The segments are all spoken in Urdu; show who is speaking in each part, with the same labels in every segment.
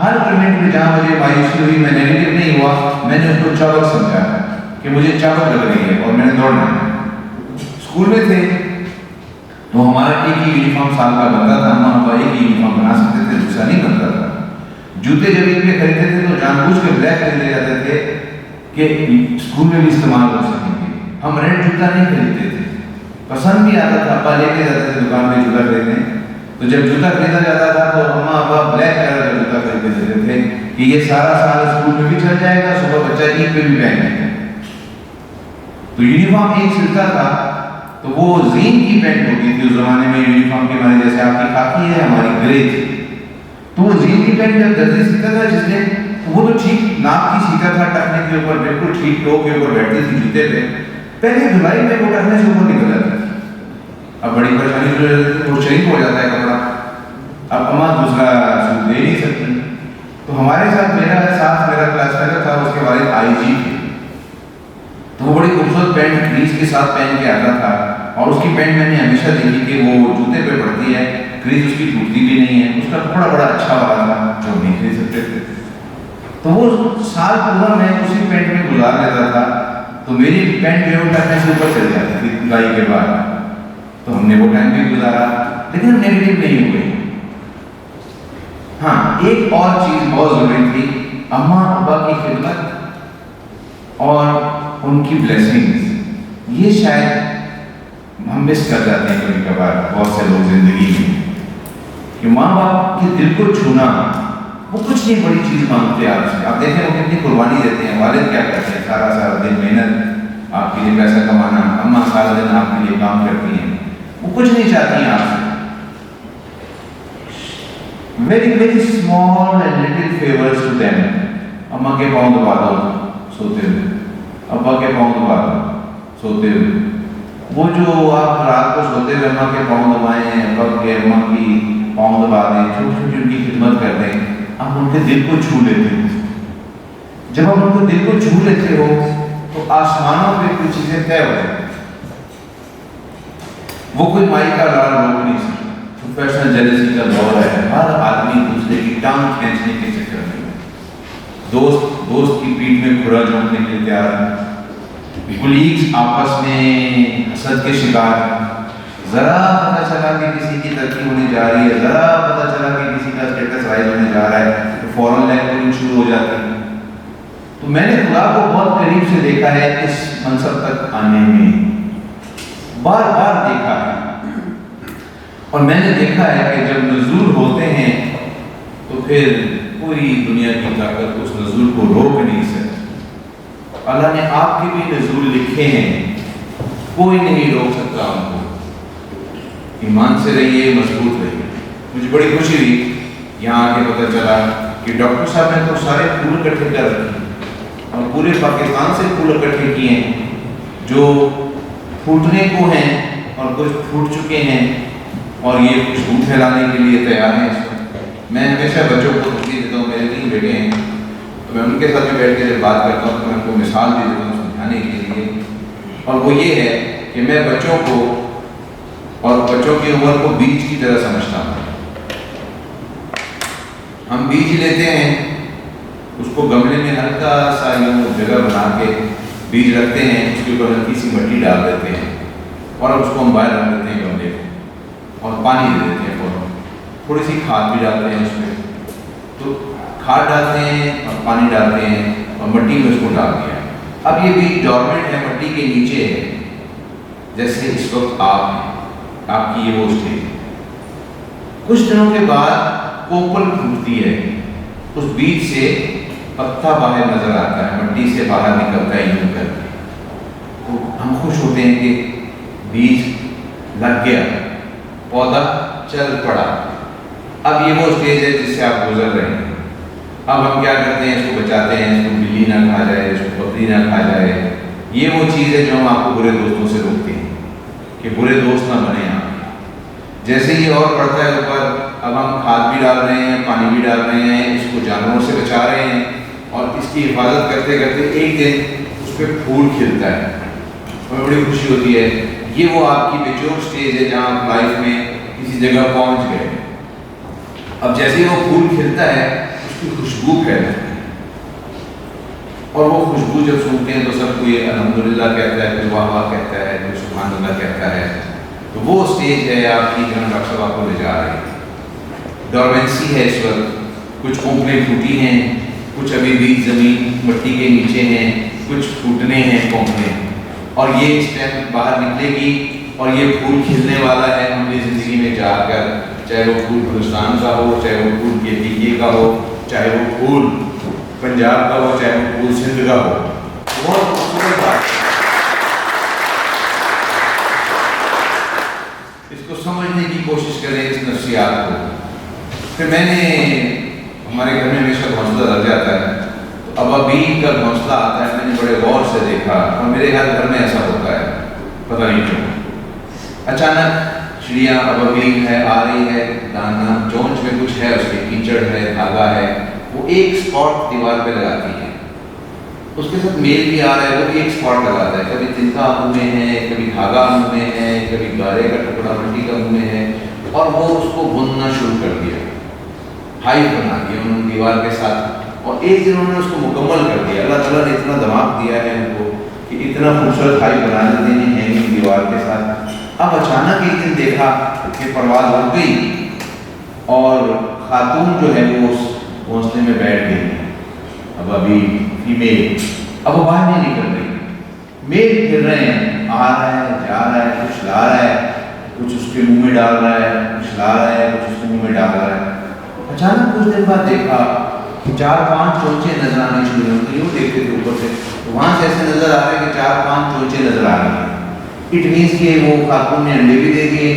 Speaker 1: ہر ایونٹ میں جہاں مجھے مایوسی ہوئی میں نیگیٹو نہیں ہوا، میں نے اس کو چابک سمجھا کہ مجھے چابک لگ رہی ہے اور میں نے دوڑنا ہے۔ اسکول میں تھے تو ہمارا ایک ہی یونیفارم سال کا بنتا تھا، ہم ابا ایک ہی یونیفارم بنا سکتے تھے، دوسرا نہیں بنتا تھا۔ جوتے جب عید پہ خریدتے تھے تو جان بوجھ کے بلیک خریدے جاتے تھے کہ اسکول میں بھی استعمال ہو سکیں گے، ہم ریڈ جوتا نہیں خریدتے تھے، پسند بھی آتا تھا، ابا لے کے جاتے تھے دکان پہ جوتا خریدنے، تو جب جوتا خریدا جاتا تھا تو اما ابا بلیک کلر کا جوتا خرید کے دیتے تھے کہ یہ سارا سال اسکول میں بھی چل جائے گا، صبح بچہ عید پہ بھی پہن لے گا۔ تو یونیفارم ایک سلتا تھا تو وہ زین کی پینٹ ہوتی تھی اس زمانے میں، یونیفارم کے ہمارے جیسے آپ کی خاکی ہے ہماری گرے تھی، تو وہ زین کی پینٹ جب درزی سیتا تھا جس نے، وہ تو ٹھیک ناک کی سیتا تھا، ٹخنے کے اوپر بالکل ٹھیک ٹو کے اوپر بیٹھتی تھی جوتے پہ، پہلے دھلائی میں وہ ٹخنے سے اوپر نکل جاتی تھی، اب بڑی پریشانی ہو جاتی ہے، وہ شہید ہو جاتا ہے کپڑا، اب اما دوسرا سوٹ دے نہیں سکتی۔ تو ہمارے ساتھ میرا کلاس فیلو تھا، اس کے والد آئی جی تھے، تو وہ بڑی خوبصورت پینٹ کریز کے ساتھ پہن کے آتا تھا، اور اس کی پینٹ میں نے ہمیشہ دیکھی کہ وہ جوتے پہ پڑتی ہے، کریز اس کی ٹوٹتی بھی نہیں ہے، اس کا کپڑا بڑا اچھا والا تھا جو نہیں خرید سکتے تھے، تو وہ سال پورا میں اسی پینٹ میں گزار لیتا تھا، تو میری پینٹ جو ٹکنے سے اوپر چل جاتی تھی دھلائی کے بعد، تو ہم نے وہ ٹائم بھی گزارا، لیکن ہم نیگیٹو نہیں ہوئے۔ ہاں ایک اور چیز بہت ضروری تھی، اماں ابا کی خدمت اور ان کی بلیسنگز، یہ شاید ہم مس کر جاتے ہیں کبھی کبھار بہت سے لوگ زندگی میں، کہ ماں باپ کے دل کو چھونا، وہ کچھ نہیں بڑی چیز مانگتے آپ سے، آپ دیکھیں وہ کتنی قربانی دیتے ہیں، والد کیا کرتے ہیں، سارا دن محنت آپ کے لیے پیسہ کمانا، اماں سارا دن آپ کے لیے کام کرتی ہیں، وہ کچھ نہیں چاہتی ہیں آپ سے، very small and little favors to them، اماں کے پاؤں دبا دو سوتے ہوئے، ابا کے پاؤں دبا دو سوتے ہوئے، وہ جو آپ رات کو سوتے ہوئے اماں کے پاؤں دبائیں، ابا کے اماں کی پاؤں دبا دیں، چھوٹی چھوٹی ان کی خدمت کر دیں، آپ ان کے دل کو چھو لیتے ہو، جب آپ ان کو دل کو چھو لیتے ہو تو آسمانوں پہ کچھ چیزیں طے ہو جاتی ہیں، وہ کوئی مائی کا لال روک نہیں سکتا، پروفیشنل جیلسی کا دور ہے، ہر آدمی دوسرے کی ٹانگ کھینچنے کے چکر میں، دوست کی پیٹھ میں کھرا جھونکنے کے لیے تیار ہے، کولیگز آپس میں حسد کے شکار، ذرا پتہ چلا کہ کسی کی ترقی ہونے جا رہی ہے، ذرا پتہ چلا کہ کسی کا اسٹیٹس رائز ہونے جا رہا ہے تو فوراً لیکن شروع ہو جاتی ہے۔ تو میں نے خدا کو بہت قریب سے دیکھا ہے، اس منصب تک آنے میں بار بار دیکھا ہے، اور میں نے دیکھا ہے کہ جب نزول ہوتے ہیں تو پھر کوئی دنیا کی طاقت اس نزول کو روک نہیں سکتی، اللہ نے آپ کے بھی نزول لکھے ہیں، کوئی نہیں روک سکتا ان کو، ایمان سے رہیے، مضبوط رہیے۔ مجھے بڑی خوشی ہوئی یہاں آ کے پتہ چلا کہ ڈاکٹر صاحب نے تو سارے پھول اکٹھے کر رکھے اور پورے پاکستان سے پھول اکٹھے کیے ہیں جو پھوٹنے کو ہیں اور کچھ پھوٹ چکے ہیں، اور یہ خوشبو پھیلانے کے لیے تیار ہیں۔ میں ہمیشہ بچوں کو ترجیح دیتا ہوں، میرے 3 بیٹے ہیں تو میں ان کے ساتھ بھی بیٹھ کے جب بات کرتا ہوں تو میں ان کو مثال بھی دیتا ہوں سمجھانے کے لیے، اور وہ یہ ہے کہ میں بچوں کو اور بچوں کی عمر کو بیج کی طرح سمجھتا ہوں۔ ہم بیج لیتے ہیں، اس کو گملے میں ہلکا سا جگہ بنا کے بیج رکھتے ہیں، اس کے اوپر ہلکی سی مٹی ڈال دیتے ہیں اور اب اس کو ہم باہر رکھ دیتے ہیں گملے کو، اور پانی دے دیتے ہیں فوراً، تھوڑی سی کھاد بھی ڈالتے ہیں اس میں، تو کھاد ڈالتے ہیں اور پانی ڈالتے ہیں اور مٹی میں اس کو ڈال دیا۔ اب یہ بیج ڈورمنٹ ہے، مٹی کے نیچے ہے، جیسے اس وقت آپ ہیں، آپ کی یہ وہ اسٹیج ہے۔ کچھ دنوں کے بعد کوپل پھوٹتی ہے، اس بیج سے پتا باہر نظر آتا ہے، مٹی سے باہر نکلتا ہے یوں کر کے، تو ہم خوش ہوتے ہیں کہ بیج لگ گیا، پودا چل پڑا۔ اب یہ وہ اسٹیج ہے جس سے آپ گزر رہے ہیں۔ اب ہم کیا کرتے ہیں، اس کو بچاتے ہیں، اس کو بلی نہ کھا جائے، اس کو بکری نہ کھا جائے۔ یہ وہ چیز ہے جو ہم آپ کو برے دوستوں سے روکتے ہیں کہ برے دوست نہ بنے آپ۔ جیسے یہ اور بڑھتا ہے اوپر، اب ہم کھاد بھی ڈال رہے ہیں، پانی بھی ڈال رہے ہیں، اس کو جانوروں سے بچا رہے ہیں، اور اس کی حفاظت کرتے کرتے ایک دن اس پہ پھول کھلتا ہے، ہمیں بڑی خوشی ہوتی ہے۔ یہ وہ آپ کی میچور سٹیج ہے جہاں آپ لائف میں کسی جگہ پہنچ گئے۔ اب جیسے وہ پھول کھلتا ہے، اس کی خوشبو پھیلتی ہے، اور وہ خوشبو جب سنتے ہیں تو سب کوئی الحمدللہ کہتا ہے، کوئی واہ واہ کہتا ہے، کوئی سبحان اللہ کہتا ہے. تو وہ اسٹیج ہے آپ کی جہاں ڈاکٹر صاحب آپ کو لے جا رہے ہیں. ڈورمنسی ہے اس وقت، کچھ کونپلیں پھوٹی ہیں، کچھ ابھی بھی زمین مٹی کے نیچے ہیں، کچھ پھوٹنے ہیں کونپلیں، اور یہ اسٹیم باہر نکلے گی اور یہ پھول کھلنے والا ہے ہماری زندگی میں جا کر، چاہے وہ پھول ہندوستان کا ہو، چاہے وہ پھول کے ٹیکے کا ہو، چاہے وہ پھول پنجاب کا ہو، چاہے وہ پھول سندھ کا ہو. بہت خوبصورت بات ہے. اس کو سمجھنے کی کوشش کریں اس نفسیات کو. پھر میں نے ہمارے گھر میں ہمیشہ گھونسلہ لگ جاتا ہے، تو ابابیل کا گھونسلہ آتا ہے، میں نے بڑے غور سے دیکھا، اور میرے گھر میں ایسا ہوتا ہے پتہ نہیں کیوں. اچانک چڑیا ابابیل ہے، آ رہی ہے، دانا چونچ میں کچھ ہے، اس کے کیچڑ ہے، دھاگا ہے، وہ ایک اسپاٹ دیوار پہ لگاتی ہے. اس کے ساتھ میل بھی آ رہا ہے، وہ بھی ایک اسپاٹ لگاتا ہے، کبھی تنکا منہ میں ہے، کبھی دھاگا منہ میں ہے، کبھی گارے کا ٹکڑا مٹی کا منہ میں ہے، اور وہ اس کو بننا شروع کر دیا، ہائپ بنا دیا انہوں نے دیوار کے ساتھ. اور ایک دن انہوں نے اس کو مکمل کر دیا. اللہ تعالیٰ نے اتنا دماغ دیا ہے ان کو کہ اتنا خوبصورت ہائپ بنا دیتے ہیں ہینگنگ دیوار کے ساتھ. اب اچانک ایک دن دیکھا کہ پرواز ہو گئی اور خاتون جو ہے وہ اس گھونسلے میں بیٹھ گئی. اب ابھی فیمیل اب وہ باہر نہیں نکل رہی. میل پھر رہے ہیں، آ رہا ہے، جا رہا ہے، کچھ لا رہا ہے، کچھ اس کے منہ میں ڈال رہا ہے، کچھ لا رہا ہے، کچھ اس کے منہ میں ڈال رہا ہے. اچانک کچھ دن بعد دیکھا 4-5 چونچے نظر آنے شروع ہوئے. یوں دیکھتے تھے اوپر سے، تو وہاں سے ایسے نظر آ رہا ہے کہ 4-5 چونچے نظر آ رہے ہیں. اٹ مینس کہ وہ خاتون نے انڈے بھی دے دیے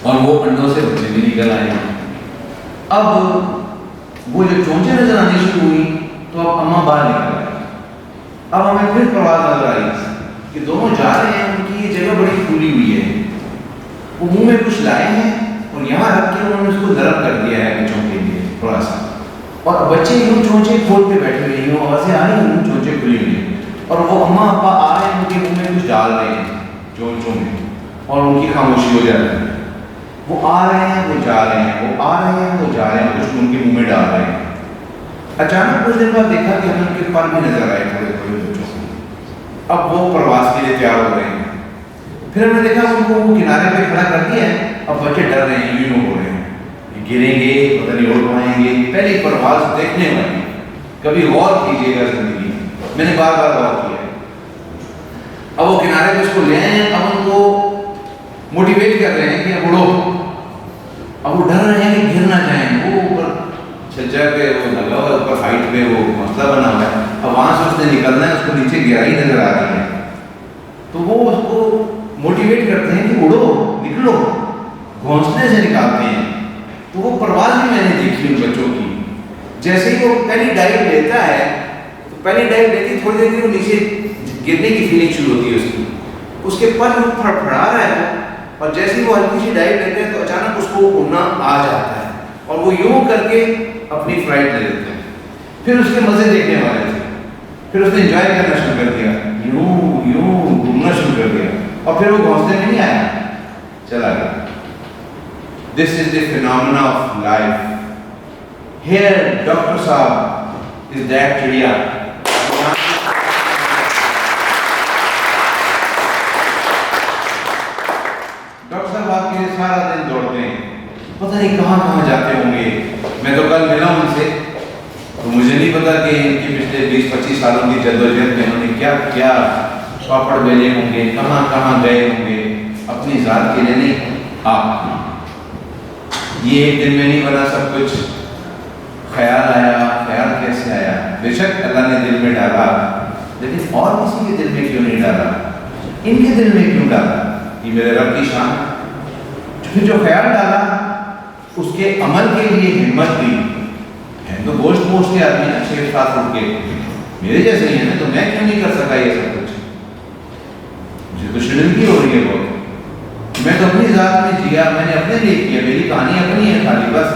Speaker 1: اور وہ انڈوں سے بچے بھی نکل آئے. اب وہ جب چونچے نظر آنی شروع ہوئی تو اب اماں باہر نکل آئی. اب ہمیں پھر پرواز نظر آئی کہ دونوں جا رہے ہیں، ان کی یہ جگہ بڑی کھلی ہوئی ہے، وہ منہ میں کچھ لائے ہیں اور یہاں رکھ کے انہوں نے اس کو نرم کر دیا ہے بچوں کے لیے تھوڑا سا. اور بچے یوں چونچے کھول کے بیٹھے ہوئے ہیں، آوازیں آ رہی ہیں، چونچے کھلی ہوئی ہیں، اور وہ اماں ابا آ رہے ہیں، ان کے منہ میں کچھ ڈال رہے ہیں چونچوں میں، اور ان کی خاموشی ہو جاتی ہے. وہ آ رہے ہیں، وہ جا رہے ہیں، وہ آ رہے ہیں، وہ جا رہے ہیں، کچھ ان کے منہ میں ڈال رہے ہیں. اچانک کچھ دن بعد دیکھا کہ ہمیں ان کے پر بھی نظر آئے تھوڑے تھوڑے بچوں کو. اب وہ پرواز کے لیے تیار ہو رہے ہیں. پھر ہم نے دیکھا ان کو وہ کنارے پہ کھڑا کر دیا ہے. اب بچے ڈر رہے ہیں، یوں ہو رہے ہیں کہ گریں گے، پتہ نہیں اڑ پائیں گے. پہلی پرواز دیکھنے والی، کبھی غور کیجیے گا زندگی میں نے بار بار غور کیا. اب وہ کنارے پہ اس کو لے آئے ہیں، اب ان کو موٹیویٹ کر رہے ہیں کہ اب اڑو. اب وہ ڈر رہے ہیں کہ گر نہ جائیں. وہ اوپر چھجا پہ وہ لگا ہوا ہے، اوپر ہائٹ پہ وہ مسئلہ بنا ہوا ہے. اب وہاں سے اس نے نکلنا ہے، اس کو نیچے گہرائی نظر آ رہی ہے. تو وہ اس کو موٹیویٹ کرتے ہیں کہ اڑو، نکلو، گھونسلے سے نکالتے ہیں. تو وہ پرواز بھی میں نے دیکھی ان بچوں کی. جیسے ہی وہ پہلی ڈائیو لیتا ہے، تو پہلی ڈائیو لیتی تھوڑی دیر وہ نیچے گرنے کی فیلنگ شروع ہوتی ہے اس کی. اس کے پر وہ پھڑا رہا ہے، اور جیسے ہی وہ ہلکی سی ڈائیو لیتے ہیں تو اچانک اس کو اڑنا آ جاتا ہے، اور وہ یوں کر کے اپنی فلائٹ لے لیتے ہیں. پھر اس کے مزے دیکھنے والے تھے. پھر اس نے انجوائے کرنا شروع کر دیا، یوں یوں گھومنا شروع کر دیا، اور پھر وہ گھونسلے میں نہیں آیا، چلا گیا. This is the phenomena of life. Here, Dr. Saab is that chidiya. Doctor صاحب آپ کے لیے سارا دن دوڑتے ہیں، پتہ نہیں کہاں کہاں جاتے ہوں گے. میں تو کل ملا ان سے، تو مجھے نہیں پتا کہ ان کی پچھلے 20-25 سالوں کی جدوجہد میں انہوں نے کیا کیا پاپڑ بیلے ہوں گے، کہاں کہاں گئے ہوں گے. اپنی ذات کے لیے نہیں، آپ کی. یہ ایک دن میں نہیں بنا سب کچھ. خیال آیا، خیال کیسے آیا؟ بے شک اللہ نے دل میں ڈالا، لیکن اور کسی کے دل میں کیوں نہیں ڈالا؟ ان کے دل میں کیوں ڈالا؟ یہ میرے رب کی شان. پھر جو خیال ڈالا اس کے عمل کے لیے ہمت دی. ہے تو گوشت پوچھ کے آدمی نا 6-7 فٹ کے، میرے جیسے ہی ہے نا، تو میں کیوں نہیں کر سکا یہ سب کچھ؟ مجھے تو شرمندگی ہو رہی ہے بہت. میں تو اپنی ذات میں جیا، میں نے اپنے لیے کیا، میری کہانی اپنی ہے خالی بس.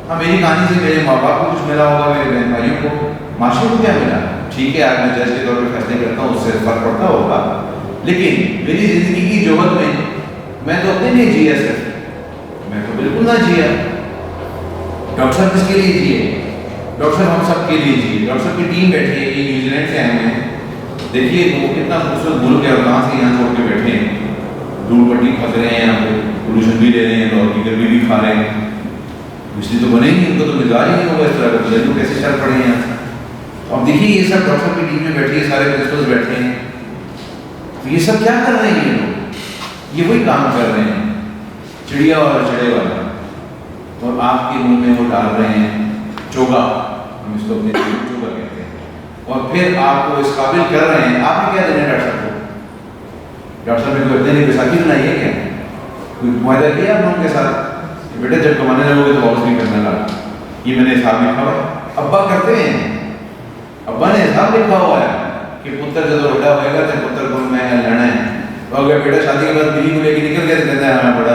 Speaker 1: ہاں میری کہانی سے میرے ماں باپ کو کچھ ملا ہوگا، میرے بہن بھائیوں کو، معاشرے کو کیا ملا؟ ٹھیک ہے، آج میں جج کے طور پہ فیصلے کرتا ہوں، اس سے فرق پڑتا ہوگا، لیکن میری زندگی کی جوہد میں تو اپنے لیے جیا. صرف میں تو بالکل نہ جیا. ڈاکٹر صاحب کس کے لیے جیے؟ ڈاکٹر صاحب ہم سب کے لیے جی، ڈاکٹر صاحب کی ٹیم بیٹھی ہے، یہ نیوزی لینڈ سے آئے ہیں، دیکھیے وہ کتنا خوبصورت ملک ہے اور کہاں سے یہاں چھوڑ کے بیٹھے ہیں، دھول پٹی پھنس رہے ہیں یہاں پہ، پولوشن بھی لے رہے ہیں اور کی گرمی بھی کھا رہے ہیں، بجلی تو بنے گی، ان کو تو مزاج ہی نہیں ہوگا اس طرح کا، بجلی کیسے چل پڑے ہیں یہاں۔ اب دیکھیے یہ سب ڈاکٹر صاحب کی ٹیم میں بیٹھی ہے، سارے پرنسپلز بیٹھے ہیں، تو یہ سب کیا کر رہے ہیں یہ لوگ؟ یہ وہی کام کر رہے ہیں چڑیا اور چڑے والا، اور آپ کے منہ میں وہ ڈال رہے ہیں چوگا، ہم اس کو اپنے چوگا کہتے ہیں، اور پھر آپ کو اس قابل کر رہے ہیں۔ آپ نے کیا دینا ڈاکٹر صاحب کو؟ ڈاکٹر صاحب نے کوئی اپنے بیساکھی بنائی ہے کیا؟ کوئی معاہدہ کیا آپ ان کے ساتھ کہ بیٹے جب کمانے لگو گے تو واپس نہیں کرنا لا، یہ میں نے حساب لکھا ہوا ہے؟ ابا کرتے ہیں، ابا نے حساب لکھا ہوا ہے کہ پتر جب بڑا ہوئے گا تو پتر کو میں لینا ہے، تو اگر بیٹا شادی کے بعد بیوی کو لے کے نکل گیا تو کہتا ہے ہمیں بڑا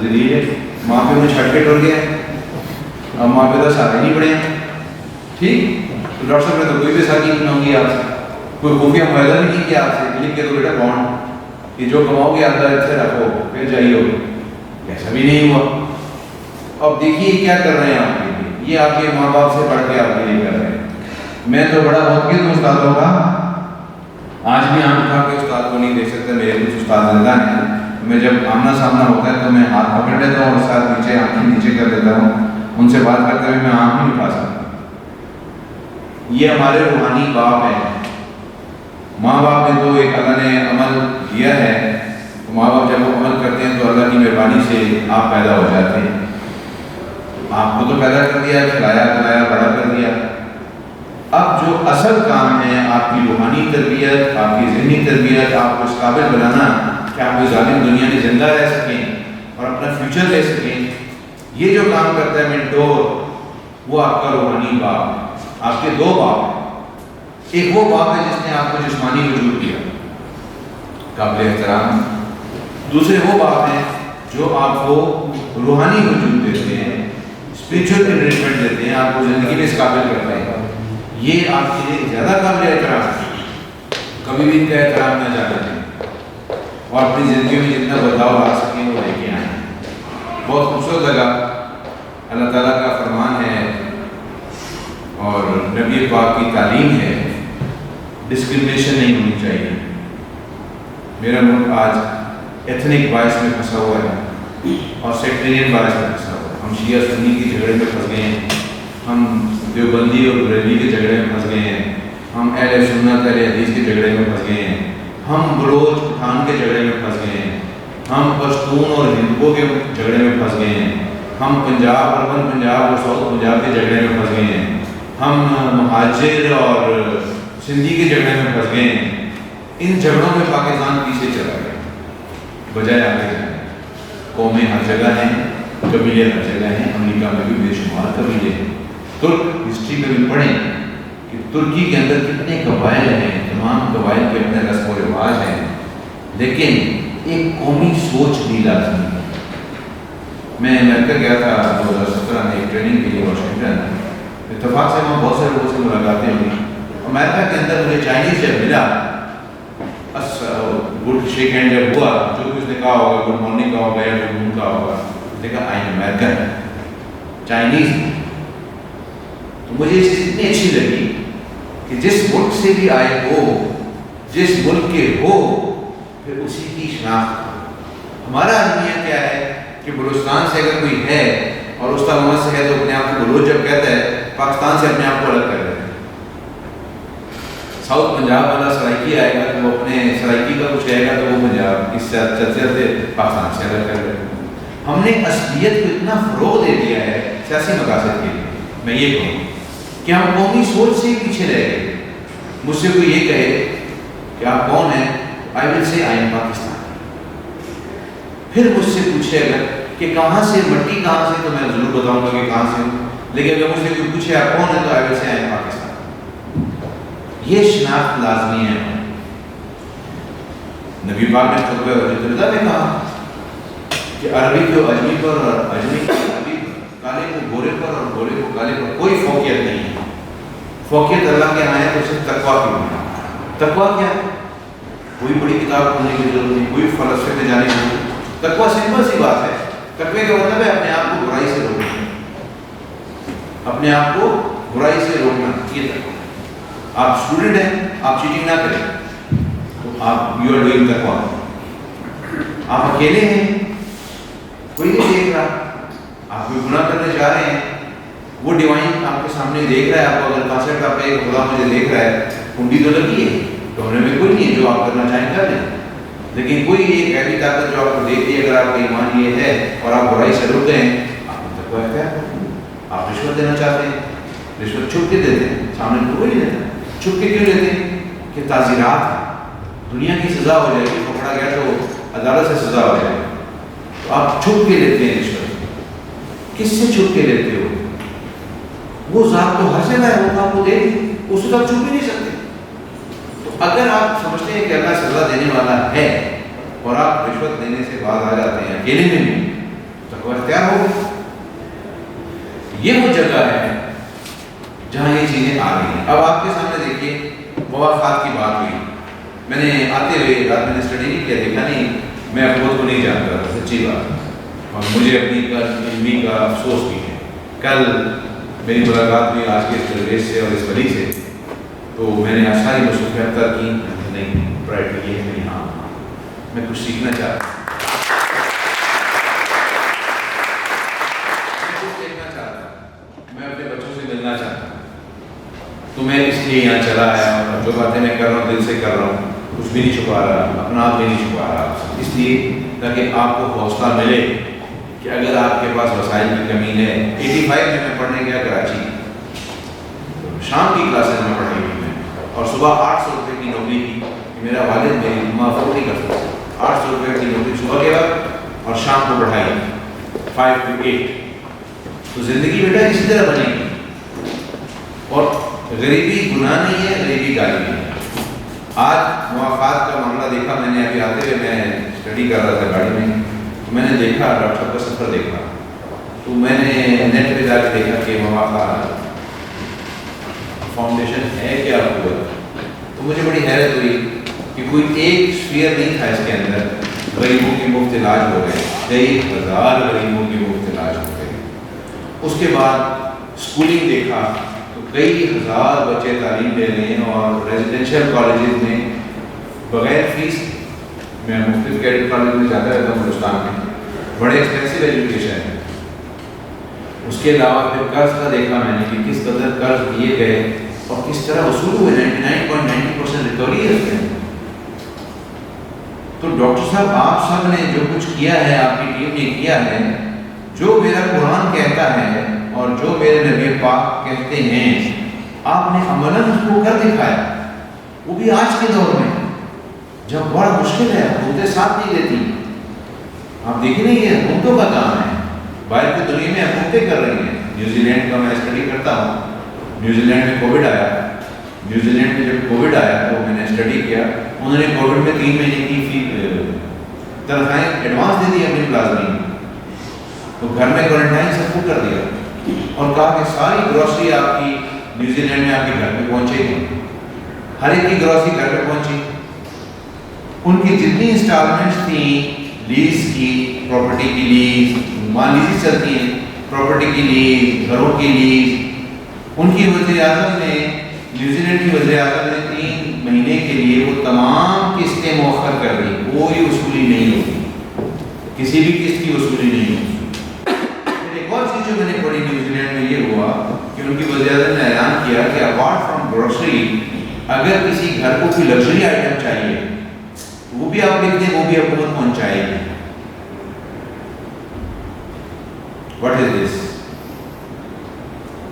Speaker 1: ذلیل ہے، ماں پہ انہیں چھٹ کے ٹر گیا، اب ماں پہ تو سارے نہیں پڑے ہیں، ٹھیک؟ تو ڈاکٹر صاحب نے تو کوئی بیساکھی نہیں ہوگی آپ سے، کوئی خفیہ معاہدہ بھی نہیں کیا آپ سے، لکھ کے تو بیٹا کون کہ جو کماؤ گے آپ سے رکھو پھر جائیے، ایسا بھی نہیں ہوا۔ اب دیکھیے کیا کر رہے ہیں آپ کے لیے، یہ آپ کے ماں باپ سے پڑھ کے آپ کے لیے کر رہے ہیں۔ میں تو بڑا بہت ہوں استادوں کا، آج بھی آنکھ اٹھا کے استاد کو نہیں دیکھ سکتا، میرے کچھ استاد زندہ ہیں، میں جب آمنا سامنا ہوتا ہے تو میں ہاتھ پکڑ لیتا ہوں اور ساتھ نیچے آنکھیں نیچے کر دیتا ہوں، ان سے بات کرتے ہوئے میں آنکھ نہیں اٹھا سکتا۔ یہ ہمارے روحانی باپ ہیں، ماں باپ نے تو ایک اللہ نے عمل دیا ہے، ماں باپ جب وہ عمل کرتے ہیں تو اللہ کی مہربانی سے آپ پیدا ہو جاتے ہیں، آپ کو تو پیدا کر دیا، کھلایا پلایا بڑا کر دیا، اب جو اصل کام ہے آپ کی روحانی تربیت، آپ کی ذہنی تربیت، آپ کو اس قابل بنانا کہ آپ کو ظالم دنیا میں زندہ رہ سکیں اور اپنا فیوچر لے سکیں، یہ جو کام کرتا ہے مینٹور، وہ آپ کا روحانی باپ۔ آپ کے دو باپ ہیں، ایک وہ باپ ہے جس نے آپ کو جسمانی وجود دیا، قابل احترام، دوسرے وہ باپ ہیں جو آپ کو روحانی وجود دیتے ہیں، اسپریچول انریچمنٹ دیتے ہیں، آپ کو زندگی میں اس قابل کرتے ہیں، یہ آپ کے لیے زیادہ قابل احترام ہے، کبھی بھی ان کا احترام نہ جانا چاہیے اور اپنی زندگی میں جتنا بدلاؤ لا سکیں وہ لے کے آئیں۔ بہت خوبصورت لگا، اللہ تعالیٰ کا فرمان ہے اور نبی پاک کی تعلیم ہے، ڈسکرمنیشن نہیں ہونی چاہیے۔ میرا ملک آج ایتھنک باعث میں پھنسا ہوا ہے اور سیکٹرین باعث میں پھنسا ہوا ہے، ہم شیعہ سنی کے جھگڑے میں پھنس گئے ہیں، ہم دیوبندی اور بریلوی کے جھگڑے میں پھنس گئے ہیں، ہم اہل سنت اہل حدیث کے جھگڑے میں پھنس گئے ہیں، ہم بلوچ پٹھان کے جھگڑے میں پھنس گئے ہیں، ہم پشتون اور ہندوؤں کے جھگڑے میں پھنس گئے ہیں، ہم پنجاب اربن پنجاب اور ساؤتھ پنجاب کے جھگڑے میں پھنس گئے ہیں، ہم مہاجر اور سندھی کے جھگڑے میں پھنس گئے ہیں۔ ان جھگڑوں میں پاکستان پیچھے چلا گیا بجائے آگے جانے۔ قومیں ہر جگہ ہیں، قبیلے ہر جگہ ہیں، امریکہ میں بھی بے شمار قبیلے ہیں، ترک ہسٹری میں بھی پڑھیں کہ ترکی کے اندر کتنے قبائل ہیں، تمام قبائل کے اپنے رسم و رواج ہیں، لیکن ایک قومی سوچ بھی لازمی ہے۔ میں امریکہ گیا تھا 2017 میں ایک ٹریننگ کے لیے واشنگٹن، اتفاق سے وہاں بہت سے لوگوں سے ملاقاتیں ہوئی۔ امریکہ کے اندر مجھے چائنیز جب ملا، گڈ شیک ہینڈ جب ہوا، جو بھی اس نے کہا ہوگا، گڈ مارننگ کہا ہوگا یا گڈ مون کہا ہوگا، اس نے کہا آئی ایم امیرکن، چائنیز۔ تو مجھے یہ چیز اتنی اچھی لگی کہ جس ملک سے بھی آئے ہو، جس ملک کے ہو، پھر اسی کی شناخت۔ ہمارا المیہ کیا ہے کہ بلوچستان سے اگر کوئی ہے اور استاد محمد سے ہے تو اپنے آپ کو بلوچ جب کہتا ہے، پاکستان سے اپنے آپ کو الگ کر دیتا ہے۔ ساؤتھ پنجاب والا سرائکی آئے گا تو وہ اپنے سرائکی کا کچھ کہے گا تو وہ پنجاب اس سے چلتے پاکستان سے الگ کر دیتے ہیں۔ ہم نے اصلیت کو اتنا فروغ دے دیا ہے سیاسی مقاصد کے لیے، میں یہ کہوں کہ ہم قومی سوچ سے ہی پیچھے رہ گئے۔ مجھ سے کوئی یہ کہے کہ آپ کون ہیں، آئی ول سے آئی ایم پاکستان، پھر مجھ سے پوچھے اگر کہ کہاں سے، مٹی کہاں سے، تو میں ضرور بتاؤں گا کہ کہاں سے ہوں، لیکن اگر مجھ سے کوئی پوچھے آپ کون ہیں تو آئی ول سے آئی ایم پاکستان۔ یہ شناخت لازمی ہے۔ نبی پاک نے خطبہ حجۃ الوداع میں کہا کہ عربی کو اجمی پر اور اجمی کو عربی پر، کالے کو گورے پر اور گورے کو کالے پر کوئی فوقیت نہیں ہے۔ فوقیت اللہ کے یہاں ہے تو صرف تقویٰ کی ہے۔ تقویٰ کیا ہے؟ کوئی بڑی کتاب پڑھنے کی ضرورت نہیں، کوئی فلسفے میں جانے کی ضرورت نہیں۔ تقویٰ سمپل سی بات ہے، تقوی کا مطلب ہے اپنے آپ کو برائی سے روکنا، اپنے آپ کو برائی سے روکنا یہ تقویٰ. آپ اسٹوڈنٹ ہیں, آپ چیٹنگ نہ کریں تو آپ یو آر ڈوئنگ تقویٰ. آپ اکیلے ہیں, کوئی نہیں دیکھ رہا, آپ کوئی گناہ کرنے جا رہے ہیں, وہ ڈیوائن آپ کے سامنے دیکھ رہا ہے آپ کو. اگر کانسرٹ آپ کا خدا مجھے دیکھ رہا ہے, کنڈی تو لگی ہے, کمرے میں کوئی نہیں ہے, جو آپ کرنا چاہیں کر لیں. لیکن کوئی ایک ایسی طاقت جو آپ کو دیکھتی ہے, اگر آپ کا ایمان یہ ہے اور آپ برائی سے رک گئے ہیں, آپ کو تقویٰ اختیار کریں. آپ رشوت دینا چاہتے ہیں, رشوت چھپ کے دیتے ہیں, سامنے کوئی نہیں دیتا. چھپ کے کیوں دیتے ہیں؟ کہ تعزیرات, دنیا کی سزا ہو جائے گی, پکڑا گیا تو عدالت سے سزا ہو جائے گی. تو آپ چھپ کے لیتے ہیں رشوت. کس سے چھپ کے لیتے ہو؟ وہ ذات تو ہر جگہ ہے, وہ آپ کو دے گی, اس سے آپ چھپ ہی نہیں سکتے. تو اگر آپ سمجھتے ہیں کہ اللہ سزا دینے والا ہے اور آپ رشوت دینے سے باز آ جاتے ہیں اکیلے میں بھی, تقویٰ اختیار ہوگا. یہ وہ جگہ ہے جہاں یہ چیزیں آ رہی ہیں. اب آپ کے سامنے دیکھیے مواقعات کی بات ہوئی. میں نے آتے ہوئے رات میں نے اسٹڈی نہیں کیا, دیکھا نہیں, میں خود کو نہیں جانتا تھا, سچی بات. اور مجھے اپنی علمی کا افسوس بھی ہے. کل میری ملاقات ہوئی آج کے اس درویش سے اور اس ولی سے, تو میں نے ساری مصروفیات طے کی. نہیں پرائیویٹ یہ ہے نہیں, ہاں میں کچھ سیکھنا چاہتا ہوں, میں اپنے بچوں سے ملنا چاہتا ہوں. تو میں اس لیے یہاں چلا آیا, اور جو باتیں میں کر رہا ہوں دل سے کر رہا ہوں, کچھ بھی نہیں چھپا رہا, اپنا آپ بھی نہیں چھپا رہا, اس لیے تاکہ آپ کو حوصلہ ملے کہ اگر آپ کے پاس وسائل کی کمی ہے. 85 میں پڑھنے گیا کراچی, شام کی کلاسز میں پڑھائی کی میں, اور صبح 800 روپے کی نوکری کی. میرا والد میری ماں افورڈ نہیں کر سکتے. 800 روپے کی نوکری صبح کے وقت اور شام کو پڑھائی 5 to 8. تو زندگی بیٹا اسی طرح بنے گی. اور غریبی گناہ نہیں ہے, غریبی گالی نہیں ہے. آج موافقات کا معاملہ دیکھا میں نے, ابھی آتے ہوئے میں اسٹڈی کر رہا تھا گاڑی میں, میں نے دیکھا ڈاکٹر صاحب کا سفر دیکھا, تو میں نے نیٹ پہ جا کے دیکھا کہ موافقات فاؤنڈیشن ہے کیا قوت. تو مجھے بڑی حیرت ہوئی کہ کوئی ایک اسفیئر نہیں تھا اس کے اندر. غریبوں کے مفت علاج ہو گئے, کئی ہزار غریبوں کے مفت علاج ہو گئے. اس کے بعد اسکولنگ دیکھا تو کئی ہزار بچے تعلیم لے رہے ہیں, اور ریزیڈینشیل کالجز میں بغیر فیس. میں مختلف کیڈٹ کالج میں جاتا رہتا ہوں ہندوستان میں, بڑے ایکسپینسو ایجوکیشن ہے. اس کے علاوہ پھر قرض کا دیکھا میں نے کہ کس قدر قرض دیے گئے اور کس طرح وصول ہوئے. 99.90% ریکوری ہے اس میں. تو ڈاکٹر صاحب آپ سب نے جو کچھ کیا ہے, آپ کی ٹیم نے کیا ہے, جو میرا قرآن کہتا ہے اور جو میرے نبی پاک کہتے ہیں, آپ نے عملاً اس کو کر دکھایا. وہ بھی آج کے دور میں جب بڑا مشکل ہے, حکومتیں ساتھ نہیں دیتی. آپ دیکھیں نہیں, یہ حکومتوں کا کام ہے. باہر کی دنیا میں حکومتیں کر رہی ہیں. نیوزی لینڈ کا میں اسٹڈی کرتا ہوں. نیوزی لینڈ میں کووڈ آیا. نیوزی لینڈ میں جب کووڈ آیا تو میں نے اسٹڈی کیا. انہوں نے کووڈ میں 3 مہینے کی تنخواہیں ایڈوانس دے دی اپنی ملازمین. تو گھر میں کوارنٹائن سب کو کر دیا اور کہا کہ ساری گروسری آپ کی نیوزی لینڈ میں آپ کے گھر پہ پہنچے گی. ہر ایک کی گروسری گھر پہ پہنچی. ان کی جتنی انسٹالمنٹس تھیں لیز کی, پراپرٹی کی لیز, مان لیزیں چلتی ہیں, پراپرٹی کی لیز, گھروں کی لیز, ان کی وزیر اعظم نے, نیوزی لینڈ کی وزیر اعظم نے 3 مہینے کے لیے وہ تمام قسطیں مؤخر کر دی. کوئی وصولی نہیں ہوتی, کسی بھی قسط کی وصولی نہیں ہوتی. ایک اور چیز جو میں نے پڑھی نیوزی لینڈ میں یہ ہوا کہ ان کی وزیر اعظم نے اعلان کیا کہ اپارٹ فرام گروسری اگر کسی گھر کو کوئی لگژری آئٹم چاہیے وہ بھی آپ لکھ دیں, وہ بھی حکومت پہنچائے گی. واٹ از دس؟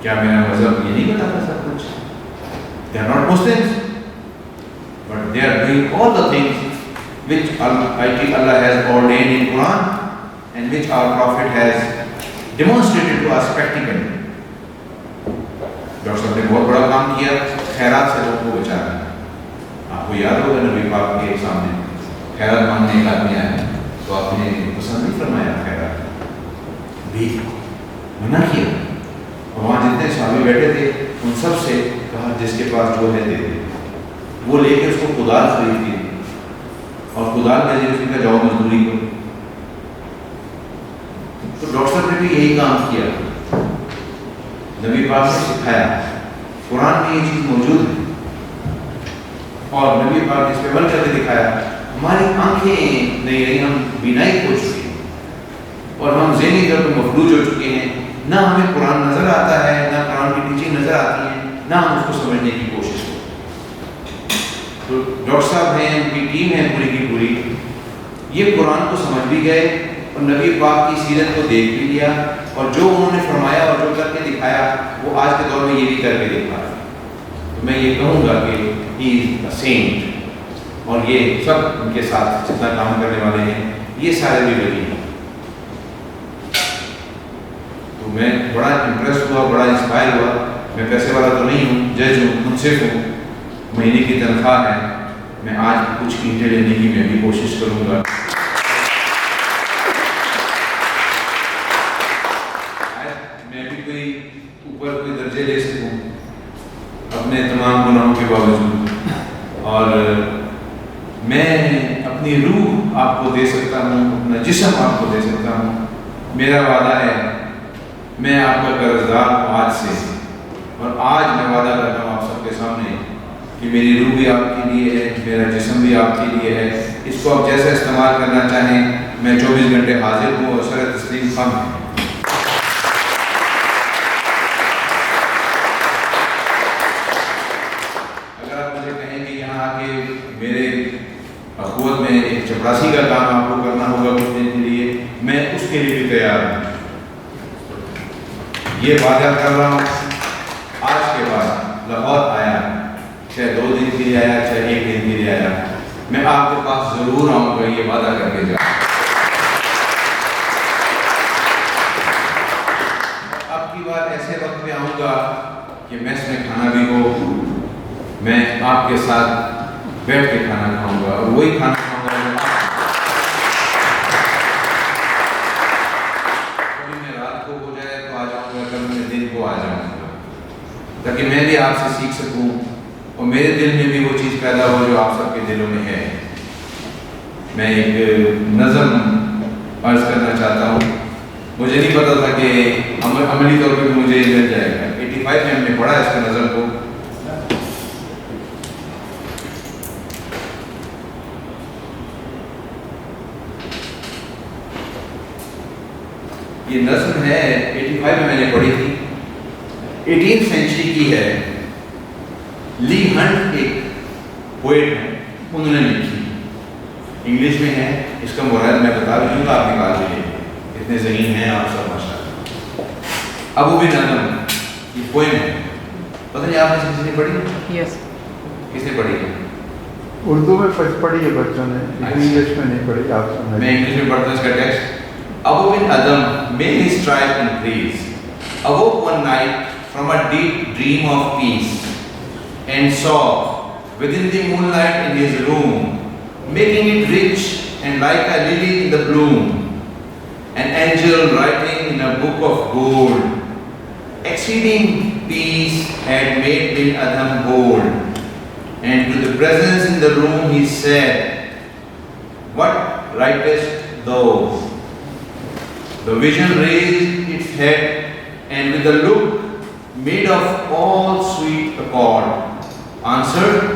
Speaker 1: کیا میرا مذہب یہ نہیں بتاتا سب کچھ؟ They are not Muslims, but they are doing all the things which Almighty Allah has ordained in Quran and which our Prophet has demonstrated to us practically. Doctor صاحب نے بہت بڑا کام کیا, خیرات سے لوگوں کو بچانا. آپ کو یاد ہوگا نبی پاک کے سامنے خیرات مانگنے ایک آدمی آیا تو آپ نے پسند نہیں فرمایا, خیرات بھی منع کیا. اور وہاں جتنے صحابی بیٹھے تھے ان سب سے کہا جس کے پاس جو ہے دے دے. وہ لے کے اس کو کدال خرید دی اور کدال میں اس نے کہا جاؤ مزدوری کو. تو ڈاکٹر صاحب نے بھی یہی کام کیا, نبی پاک نے سکھایا قرآن میں یہ چیز موجود ہے اور نبی پاک نے اس پہ عمل کر کے دکھایا. ہماری آنکھیں نہیں رہی, ہم بینائی کھو چکے ہیں اور ہم ذہنی طور پہ مفلوج ہو چکے ہیں. نہ ہمیں قرآن نظر آتا ہے, نہ قرآن کی ٹیچنگ نظر آتی ہے, نہ ہم اس کو سمجھنے کی کوشش کرتے. تو ڈاکٹر صاحب ہیں, ان کی ٹیم ہے پوری کی پوری, یہ قرآن کو سمجھ بھی گئے اور نبی پاک کی سیرت کو دیکھ بھی لیا, اور جو انہوں نے فرمایا اور جو کر کے دکھایا وہ آج کے دور میں یہ بھی کر کے دکھا. تو میں یہ کہوں گا کہ ہی از اے سینٹ, اور یہ سب ان کے ساتھ جتنا کام کرنے والے ہیں یہ سارے بھی ولی ہیں. تو میں بڑا امپریس ہوا, بڑا انسپائر ہوا. میں پیسے والا تو نہیں ہوں, جج ہوں, منصف ہوں, مہینے کی تنخواہ ہے. میں آج کچھ اینٹیں لینے کی میں بھی کوشش کروں گا. میں بھی کوئی اوپر کوئی درجے لے سکوں اپنے تمام گناہوں کے باوجود, اور میں اپنی روح آپ کو دے سکتا ہوں, اپنا جسم آپ کو دے سکتا ہوں. میرا وعدہ ہے, میں آپ کا قرضدار ہوں آج سے, اور آج میں وعدہ کرتا ہوں آپ سب کے سامنے کہ میری روح بھی آپ کے لیے ہے, میرا جسم بھی آپ کے لیے ہے. اس کو آپ جیسا استعمال کرنا چاہیں, میں 24 گھنٹے حاضر ہوں اور سر تسلیم خم ہے. اگر آپ مجھے کہیں کہ یہاں آ کے میرے اخوت میں ایک چپراسی کا کام آپ کو کرنا ہوگا کچھ دن کے لیے, میں اس کے لیے بھی تیار ہوں. یہ وعدہ کر رہا ہوں, آج کے بعد لاہور آیا, چاہے 2 دن کے لیے آیا, چاہے 1 دن کے لیے آیا, میں آپ کے پاس ضرور آؤں گا, یہ وعدہ کر کے جاؤں. اب کی بات ایسے وقت پہ آؤں گا کہ میس میں کھانا بھی ہو, میں آپ کے ساتھ بیٹھ کے کھانا کھاؤں گا, اور وہی کھانا کھاؤں گا کبھی میں رات کو ہو جائے تو آ جاؤں گا, کبھی میں دن کو آ جاؤں گا, تاکہ میں بھی آپ سے سیکھ سکوں اور میرے دل میں بھی وہ چیز پیدا ہو جو آپ سب کے دلوں میں ہے. میں ایک نظم عرض کرنا چاہتا ہوں. مجھے نہیں پتا تھا کہ عملی طور پہ مجھے یہ مل جائے گا. 85 میں ہم نے پڑھا اس کا نظم کو. یہ نظم ہے 85 میں نے پڑھی تھی, 18 سینچری کی ہے. لی ہنٹ ایک پوئٹ ہے, انہوں نے لکھی, انگلش میں ہے. اس کا مراد میں بتا دوں گا, آپ نکال لیجیے, اتنے ذہین ہیں آپ سب ماشاء اللہ. ابو بن ادم, یہ پوئم ہے. پتہ نہیں آپ نے کسی نے پڑھی؟
Speaker 2: یس.
Speaker 1: کس نے پڑھی ہے؟
Speaker 3: اردو میں پڑھی ہے بچوں نے, انگلش میں نہیں پڑھی. آپ سمجھ.
Speaker 1: میں انگلش میں پڑھتا ہوں اس کا text. Abu bin Adam, may his tribe increase, awoke one night from a deep dream of peace, and saw within the moonlight in his room, making it rich and like a lily in the bloom, an angel writing in a book of gold. Exceeding peace had made bin Adam bold, and to the presence in the room he said, "What writest thou?" The vision raised its head, and with a look made of all sweet accord, answered,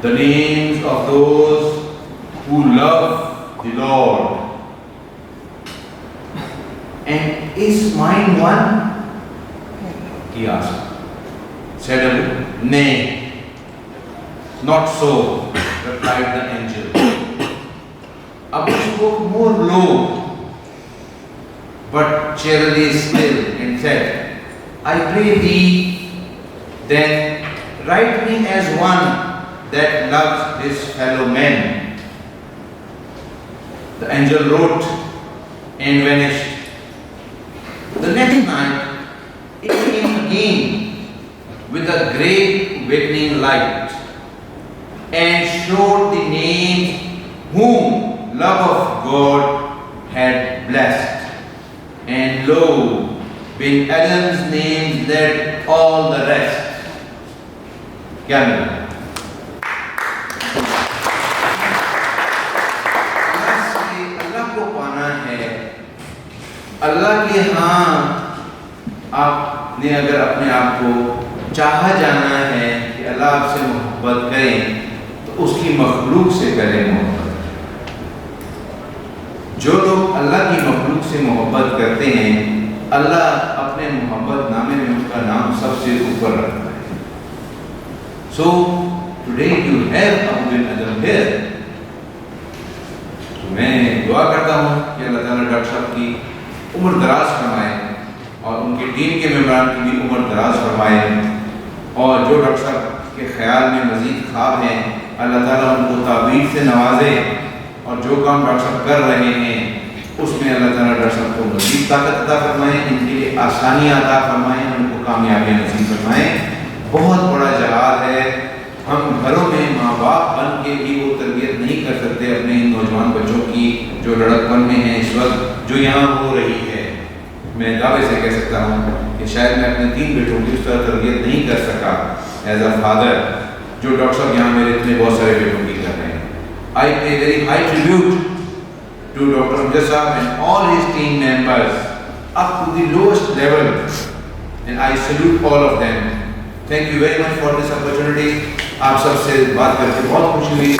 Speaker 1: "The names of those who love the Lord." "And is mine one?" he asked. Said Abu, "Nay, not so," replied the angel. Abu spoke more low, but cheerily still, and said, "I pray thee, then write me as one that loves his fellow men." The angel wrote and vanished. The next night it came again with a great awakening light, and showed the names whom love of God had blessed. And lo, bin Adam's names led all the rest. کیا ملا؟ اللہ کو پانا ہے. اللہ کے ہاں آپ نے اگر اپنے آپ کو چاہا جانا ہے کہ اللہ آپ سے محبت کریں تو اس کی مخلوق سے کریں محبت. جو لوگ اللہ کی مخلوق سے محبت کرتے ہیں اللہ اپنے محبت نامے میں ان کا نام سب سے اوپر رکھتا ہے. So today you have Abu bin Adam here. تو میں دعا کرتا ہوں کہ اللہ تعالیٰ ڈاکٹر صاحب کی عمر دراز فرمائے اور ان کی ٹیم کے ممبران کی بھی عمر دراز فرمائے, اور جو ڈاکٹر صاحب کے خیال میں مزید خواب ہیں اللہ تعالیٰ ان کو تعبیر سے نوازے, اور جو کام ڈاکٹر صاحب کر رہے ہیں اس میں اللہ تعالیٰ ڈاکٹر صاحب کو مزید طاقت عطا فرمائیں, ان کے لیے آسانیاں عطا فرمائیں, ان کو کامیابیاں نصیب فرمائیں. بہت بڑا جہاد ہے. ہم گھروں میں ماں باپ بن کے بھی وہ تربیت نہیں کر سکتے اپنے ان نوجوان بچوں کی جو لڑکپن میں ہیں اس وقت, جو یہاں ہو رہی ہے. میں دعوے سے کہہ سکتا ہوں کہ شاید میں اپنے 3 بیٹوں کی اس طرح تربیت نہیں کر سکا ایز اے فادر جو ڈاکٹر صاحب یہاں میرے اتنے بہت سارے بیٹوں کی کر رہے ہیں. I pay very high tribute to Dr. Amjad Sahab and all his team members up to the lowest level, and I salute all of them. Thank you very much for this opportunity. آپ سب سے بات کر کے بہت خوشی ہوئی.